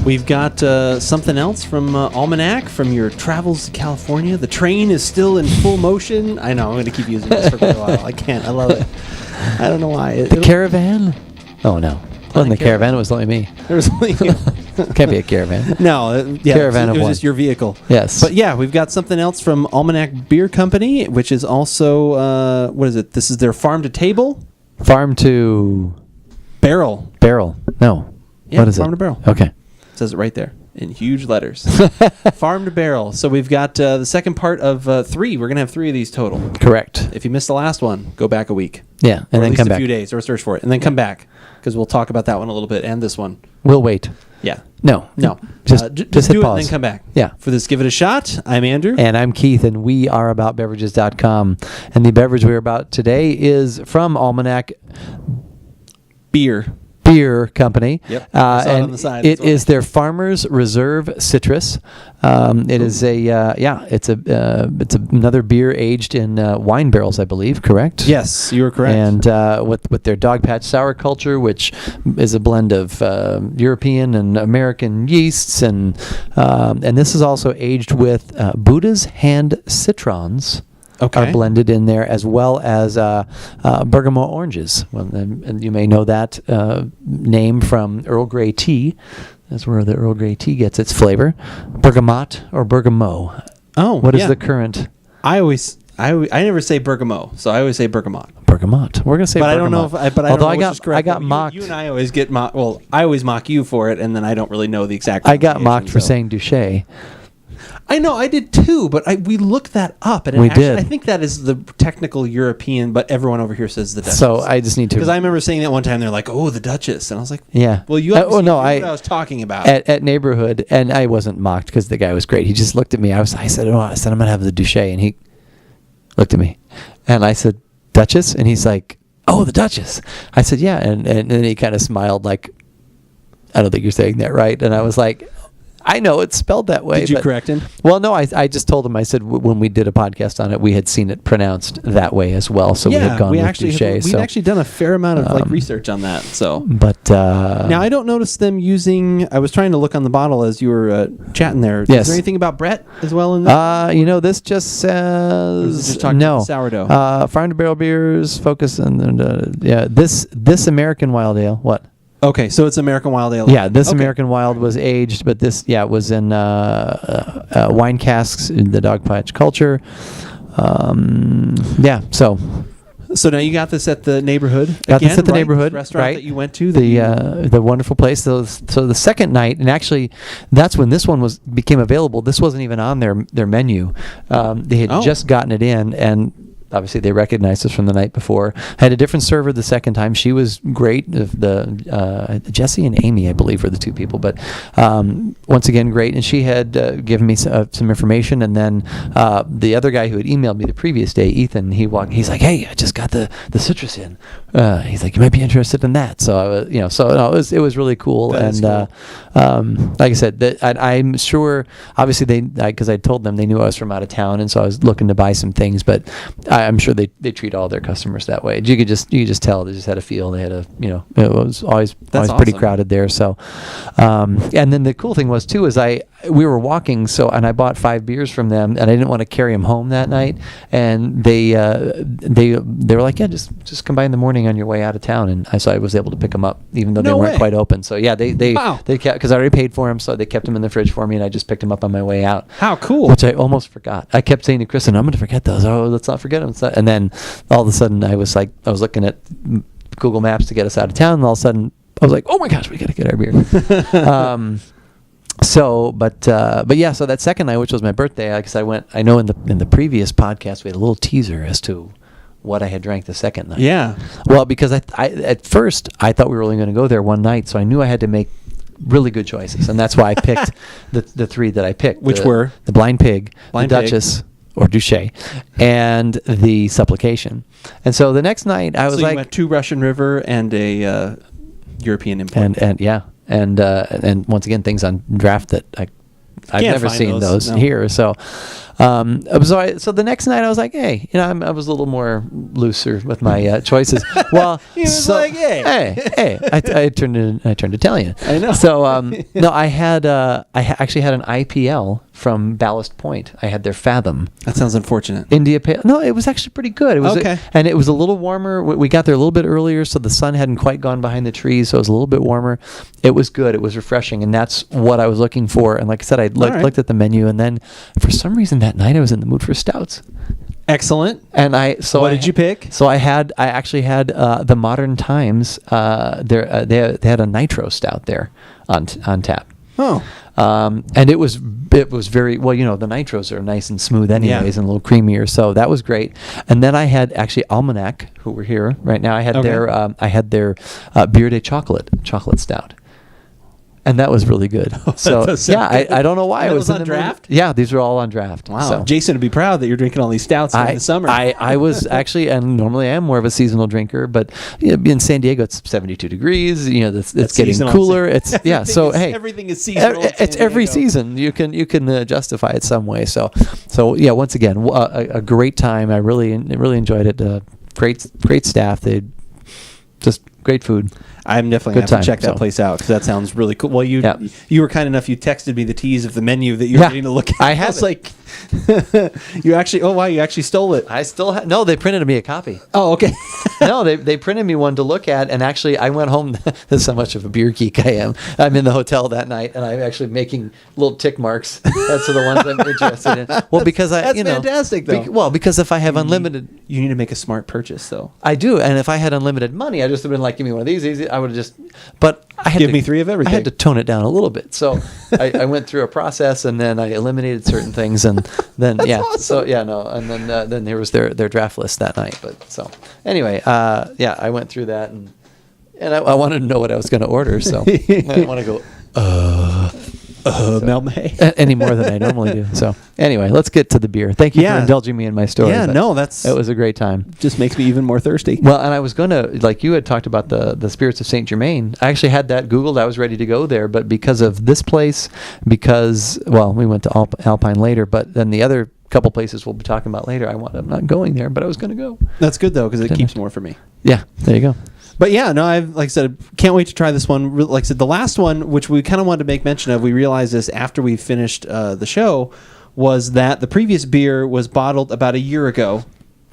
We've got something else from Almanac from your travels to California. The train is still in full motion. I know, I'm going to keep using this for quite a while. I can't. I love it. I don't know why. The caravan? Oh, no. It wasn't the caravan. It was only me. There was only you. Can't be a caravan. No. Caravan it of was one. just your vehicle. Yes. But yeah, we've got something else from Almanac Beer Company, which is also, what is it? This is their farm to table? Farm to... Barrel. No. Yeah, what is farm it? to barrel. Okay. It says it right there in huge letters. Farm to barrel. So we've got the second part of 3. We're going to have 3 of these total. Correct. If you missed the last one, go back a week. Yeah, and or then at least come a back. few days, or search for it, and then come back, because we'll talk about that one a little bit, and this one. We'll wait. Yeah. No. Just hit do it and pause. then come back. Yeah. For this Give It a Shot, I'm Andrew. And I'm Keith, and we are AboutBeverages.com. And the beverage we're about today is from Almanac Beer. Beer Company. Yep. I saw it on the side. It is their Farmers Reserve Citrus. It is it's another beer aged in wine barrels, I believe. Correct? Yes, you are correct. And with their Dog Patch Sour culture, which is a blend of European and American yeasts, and this is also aged with Buddha's hand citrons. Okay. Are blended in there, as well as bergamot oranges. Well, and you may know that name from Earl Grey tea. That's where the Earl Grey tea gets its flavor. Bergamot or bergamot. Oh, what is the current? I never say bergamot, so I always say bergamot. Bergamot. We're gonna say. But bergamot. I don't know if. I Although don't know I got mocked. You and I always get mocked. Well, I always mock you for it, and then I don't really know the exact. I got mocked for saying Duché. I know, I did too, but we looked that up, and did. I think that is the technical European, but everyone over here says the Duchess. So I just need to, because I remember saying that one time. They're like, "Oh, the Duchess," and I was like, "Yeah." Well, you knew what I was talking about at Neighborhood, and I wasn't mocked because the guy was great. He just looked at me. I said, "I'm gonna have the Duché," and he looked at me, and I said, "Duchess," and he's like, "Oh, the Duchess." I said, "Yeah," and then he kind of smiled like, "I don't think you're saying that right," and I was like, I know it's spelled that way. Did you correct him? Well, no, I just told him. I said when we did a podcast on it, we had seen it pronounced that way as well. So we had gone with Duché. We'd actually done a fair amount of research on that. So, but now I don't notice them using. I was trying to look on the bottle as you were chatting there. Yes. Is there anything about Brett as well in there? This just says just talking about sourdough. Farm to barrel beers focus on this American Wild Ale. What? Okay, so it's American Wild Ale. Yeah, this American Wild was aged, but this, was in wine casks in the Dog Patch culture. So now you got this at the Neighborhood. Got this at the Neighborhood, restaurant right? that you went to. The wonderful place. So the second night, and actually, that's when this one became available. This wasn't even on their menu. They had just gotten it in, and obviously they recognized us from the night before. I had a different server the second time. She was great. The Jesse and Amy, I believe, were the two people, but once again great. And she had given me some information, and then the other guy who had emailed me the previous day, Ethan, he's like, "Hey, I just got the citrus in." He's like, "You might be interested in that." So it was really cool. That and cool. Like I said, I'm sure. Obviously, because I told them they knew I was from out of town, and so I was looking to buy some things, but I'm sure they treat all their customers that way. You could just tell they just had a feel. They had it was always pretty crowded there. So, and then the cool thing was too is we were walking, and I bought 5 beers from them, and I didn't want to carry them home that night, and they were like, "Yeah, just come by in the morning on your way out of town," and so I was able to pick them up even though they weren't quite open. So yeah, they kept, because I already paid for them, so they kept them in the fridge for me, and I just picked them up on my way out. How cool! Which I almost forgot. I kept saying to Kristen, "I'm going to forget those. Oh, let's not forget them." And then all of a sudden I was looking at Google Maps to get us out of town, and all of a sudden I was like, "Oh my gosh, we got to get our beer." So that second night, which was my birthday, because I know in the previous podcast we had a little teaser as to what I had drank the second night. Yeah. Well, because I at first I thought we were only going to go there one night, so I knew I had to make really good choices, and that's why I picked the 3 that I picked, which were the Blind Pig, the Pig. Duchess, or Duché, and the Supplication. And so the next night I was you went to Russian River and a European import. And once again things on draft that I've never seen those here. So So the next night I was like, hey, I was a little more looser with my choices. Well, He was like, hey. I turned Italian. I know. So no, I actually had an IPL from Ballast Point. I had their Fathom. That sounds unfortunate. India Pale. No, it was actually pretty good. It was Okay. and it was a little warmer. We got there a little bit earlier, so the sun hadn't quite gone behind the trees, so it was a little bit warmer. It was good. It was refreshing, and that's what I was looking for. And like I said, I looked at the menu, and then for some reason that night I was in the mood for stouts. Excellent. And what did you pick? So I actually had the Modern Times. They had a nitro stout there on tap. Oh. And it was very well. The nitros are nice and smooth anyways, and a little creamier. So that was great. And then I had actually Almanac, who were here right now. I had their Beer Day chocolate stout. And that was really good. So I don't know why And it it was was in on the mood. draft? Yeah, these were all on draft. Wow. So. Jason would be proud that you're drinking all these stouts in the summer. I was actually, and normally I am more of a seasonal drinker, but in San Diego it's 72 degrees. It's getting seasonal. cooler. It's So hey, everything is seasonal. in it's San every Diego. season. You can justify it some way. So yeah. Once again, a great time. I really enjoyed it. Great staff. They just great food. I'm definitely Good going to have to time, check that so. place out because that sounds really cool. Well, you Yeah. you were kind enough. You texted me the tease of the menu that you were getting to look at. I have was like, you actually. Oh wow, you actually stole it. I still no. They printed me a copy. Oh okay. No, they printed me one to look at, and actually I went home. This is how much of a beer geek I am. I'm in the hotel that night, and I'm actually making little tick marks. That's the ones I'm interested in. Well, because that's fantastic, though. because if I have unlimited, You need to make a smart purchase, though. I do, and if I had unlimited money, I just have been like, give me one of these. Easy. I would have just, but I had Give to, me 3 of everything. I had to tone it down a little bit, so I went through a process, and then I eliminated certain things, and then awesome. so and then there was their draft list that night. But so anyway, I went through that, and I wanted to know what I was going to order, so I didn't want to go Malmay. any more than I normally do. So anyway, let's get to the beer. Thank you for indulging me in my story. Yeah, but no, it was a great time. Just makes me even more thirsty. Well, and I was going to, like you had talked about the Spirits of St. Germain. I actually had that Googled. I was ready to go there, but because of this place, we went to Alpine later, but then the other couple places we'll be talking about later, I'm not going there, but I was going to go. That's good though, because it keeps more for me. Yeah, there you go. But yeah, no, like I said, can't wait to try this one. Like I said, the last one, which we kind of wanted to make mention of, we realized this after we finished the show, was that the previous beer was bottled about a year ago.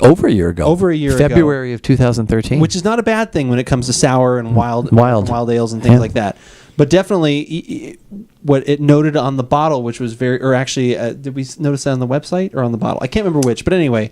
Over a year ago. February of 2013. Which is not a bad thing when it comes to sour and wild ales and things like that. But definitely, what it noted on the bottle, which was did we notice that on the website or on the bottle? I can't remember which. But anyway,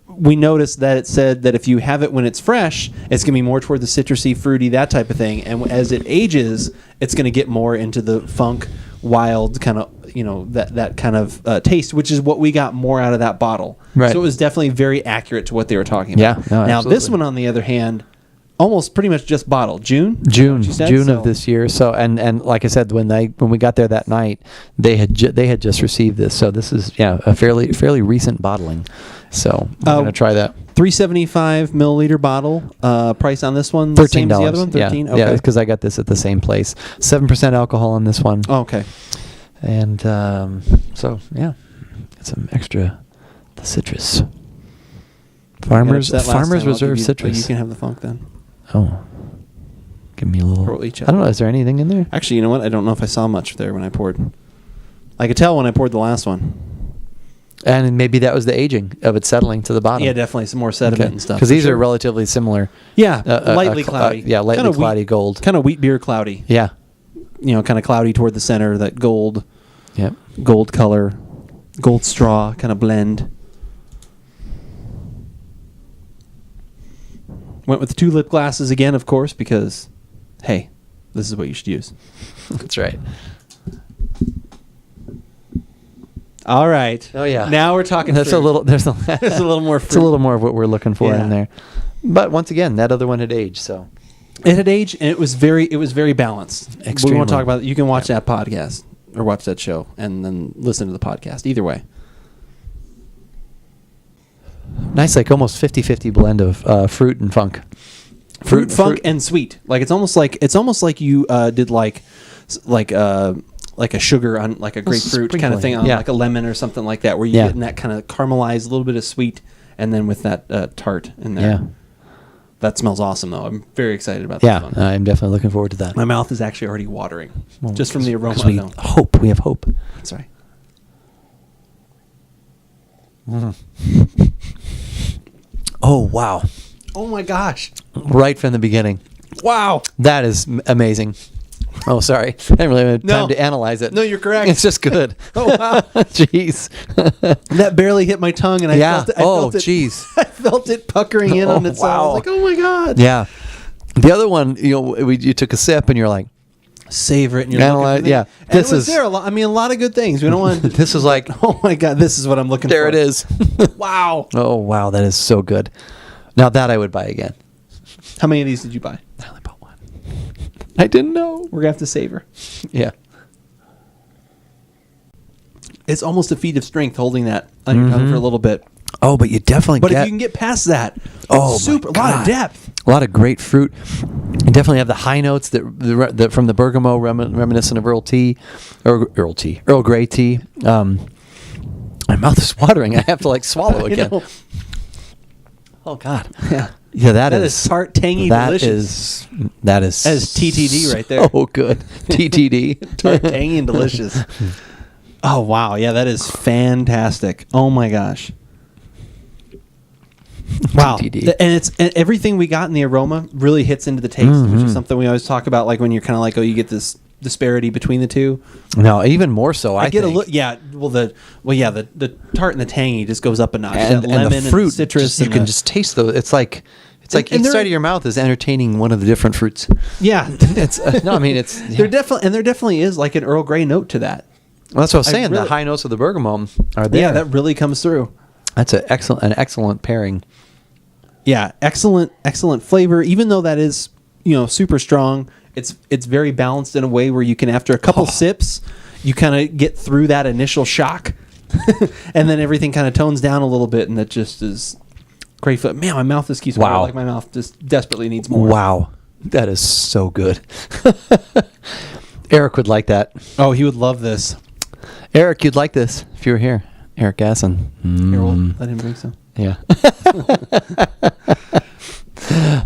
we noticed that it said that if you have it when it's fresh, it's going to be more toward the citrusy, fruity, that type of thing. And as it ages, it's going to get more into the funk, wild kind of, that kind of taste, which is what we got more out of that bottle. Right. So it was definitely very accurate to what they were talking about. Yeah, no, now, absolutely. this one, on the other hand, almost pretty much just bottled. June of this year. So and like I said, when we got there that night, they had just received this. So this is a fairly recent bottling. So I'm going to try that. 375 milliliter bottle. Price on this one $13. Same as the other one. 13. Yeah, Okay. because I got this at the same place. 7% alcohol on this one. Oh, okay. And so got some extra the citrus. Farmers Reserve citrus. You can have the funk then. Oh, give me a little. Or each I don't know. Is there anything in there? Actually, you know what? I don't know if I saw much there when I poured. I could tell when I poured the last one. And maybe that was the aging of it settling to the bottom. Yeah, definitely some more sediment and stuff. Because these are relatively similar. Yeah, lightly cloudy. Lightly Kinda cloudy gold. Kind of wheat beer cloudy. Yeah. Kind of cloudy toward the center. That gold. Yep. Gold color, gold straw kind of blend. Went with the 2 lip glasses again, of course, because, hey, this is what you should use. That's right. All right. Oh yeah. Now we're talking. There's a little more. It's a little more of what we're looking for Yeah. in there. But once again, that other one had aged, so It had aged, and it was very balanced. We Extremely. won't talk about it. You can watch that podcast or watch that show, and then listen to the podcast. Either way. nice, like almost 50-50 blend of fruit and funk. Fruit, funk, and sweet. Like it's almost like you did like like a sugar on like a grapefruit kind of thing on like a lemon or something like that, where you get in that kind of caramelized, a little bit of sweet, and then with that tart in there. Yeah. That smells awesome, though. I'm very excited about this one. I'm definitely looking forward to that. My mouth is actually already watering just from the aroma. We have hope. That's right. Oh, wow. Oh, my gosh. Right from the beginning. Wow. That is amazing. Oh, sorry. I didn't really have time to analyze it. No, you're correct. It's just good. Oh, wow. Jeez. That barely hit my tongue, and I felt it. Jeez. I felt it puckering in on itself. I was like, oh, my God. Yeah. The other one, you took a sip, and you're like, savor it. And you're analyze, yeah. And this is there. A lot of good things. We don't want. This is like, oh, my God. This is what I'm looking for. There it is. Wow. Oh, wow. That is so good. Now that I would buy again. How many of these did you buy? I only bought one. I didn't know. We're going to have to savor. Yeah. It's almost a feat of strength holding that on your tongue for a little bit. Oh, but you definitely if you can get past that, a lot of depth. A lot of great fruit. You definitely have the high notes that from the bergamot reminiscent of Earl Grey tea. My mouth is watering. I have to swallow again. Oh, God. Yeah. Yeah, that is tart, tangy, delicious. That is TTD right there. Oh, good. TTD. Tart, tangy, and delicious. Oh, wow. Yeah, that is fantastic. Oh, my gosh. Wow. And everything we got in the aroma really hits into the taste, which is something we always talk about, like when you're kind of like, you get this disparity between the two. No, even more so. I get think. The tart and the tangy just goes up a notch. And lemon the fruit, and citrus, you can just taste those. It's like each side of your mouth is entertaining one of the different fruits. Yeah, it's there definitely is like an Earl Grey note to that. Well, that's what I was saying. The high notes of the bergamot are there. Yeah, that really comes through. That's an excellent pairing. Yeah, excellent flavor. Even though that is super strong, it's very balanced in a way where you can, after a couple sips, you kind of get through that initial shock, and then everything kind of tones down a little bit, and that just is great. Man, my mouth just keeps watering. Like my mouth just desperately needs more. Wow, that is so good. Eric would like that. Oh, he would love this. Eric, you'd like this if you were here. Eric Gasson. Here, we'll let him drink some. Yeah.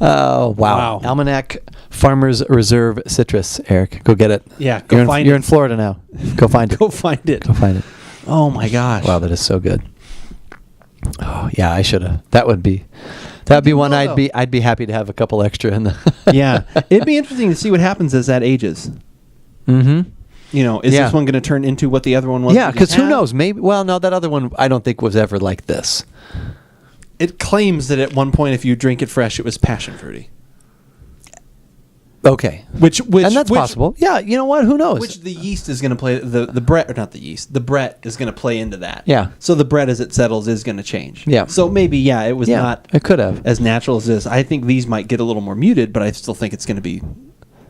Oh, wow. Almanac Farmers Reserve Citrus, Eric. Go get it. Yeah, find it. You're in Florida now. Go find it. Go find it. Oh, my gosh. Wow, that is so good. Oh, yeah, I should have. That'd be one I'd be happy to have a couple extra in the. Yeah. It'd be interesting to see what happens as that ages. Mm-hmm. Is this one going to turn into what the other one was? Yeah, because who knows? Maybe. Well, no, that other one I don't think was ever like this. It claims that at one point, if you drink it fresh, it was passion fruity. Okay, which and that's possible. Yeah, you know what? Who knows? Which the yeast is going to play the Brett, or not the yeast. The Brett is going to play into that. Yeah. So the Brett, as it settles, is going to change. Yeah. So maybe it was not. It could have as natural as this. I think these might get a little more muted, but I still think it's going to be.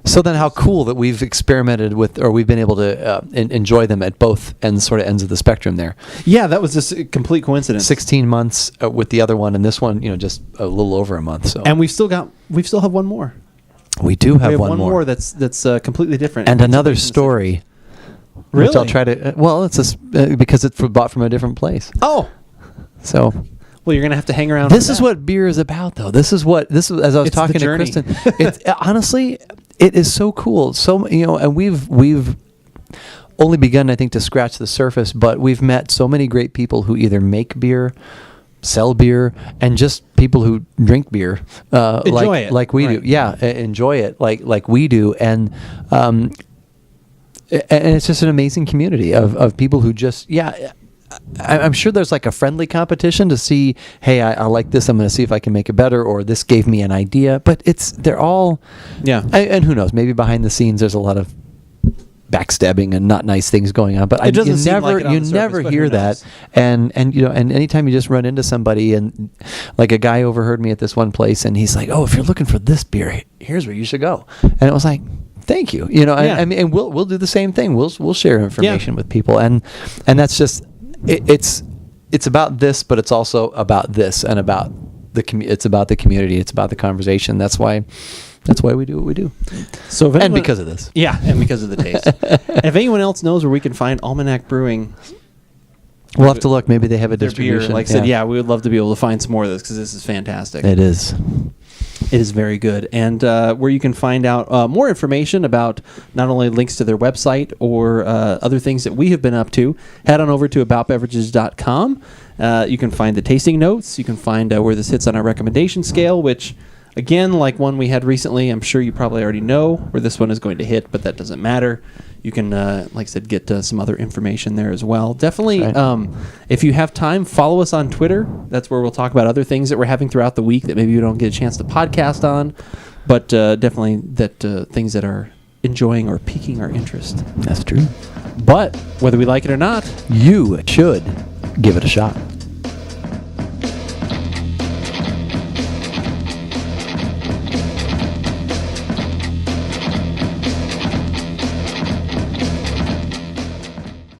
So then how cool that we've experimented with, or we've been able to enjoy them at both ends of the spectrum there. Yeah, that was just a complete coincidence. 16 months with the other one, and this one, just a little over a month. So. And we still have one more. We do have one more that's completely different. And another story. Really? Which I'll try to, it's because it's bought from a different place. Oh. So. Well, you're going to have to hang around. This is what beer is about, though. This is as I was talking to Kristen. It's honestly, it is so cool. So and we've only begun, I think, to scratch the surface. But we've met so many great people who either make beer, sell beer, and just people who drink beer, enjoy it like we do. Yeah, enjoy it like we do, and it's just an amazing community of people who just I'm sure there's like a friendly competition to see, hey, I like this, I'm going to see if I can make it better, or this gave me an idea. But they're all, and who knows, maybe behind the scenes there's a lot of backstabbing and not nice things going on. But you never hear that. And anytime you just run into somebody, and like a guy overheard me at this one place, and he's like, oh, if you're looking for this beer, here's where you should go. And it was like, thank you. And we'll do the same thing. We'll share information with people, and that's just. It's about this, but it's also about this, and about it's about the community. It's about the conversation. That's why That's why we do what we do. So if anyone, And because of this. Yeah, and because of the taste. If anyone else knows where we can find Almanac Brewing, We'll have to look. Maybe they have a their distribution. beer, like I said, yeah, we would love to be able to find some more of this because this is fantastic. It is. It is very good. And where you can find out more information about not only links to their website or other things that we have been up to, head on over to AboutBeverages.com. You can find the tasting notes. You can find where this hits on our recommendation scale, which, again, like one we had recently, I'm sure you probably already know where this one is going to hit, but that doesn't matter. You can, like I said, get some other information there as well. Definitely, right. If you have time, follow us on Twitter. That's where we'll talk about other things that we're having throughout the week that maybe you don't get a chance to podcast on, but definitely that things that are enjoying or piquing our interest. That's true. But whether we like it or not, You should give it a shot.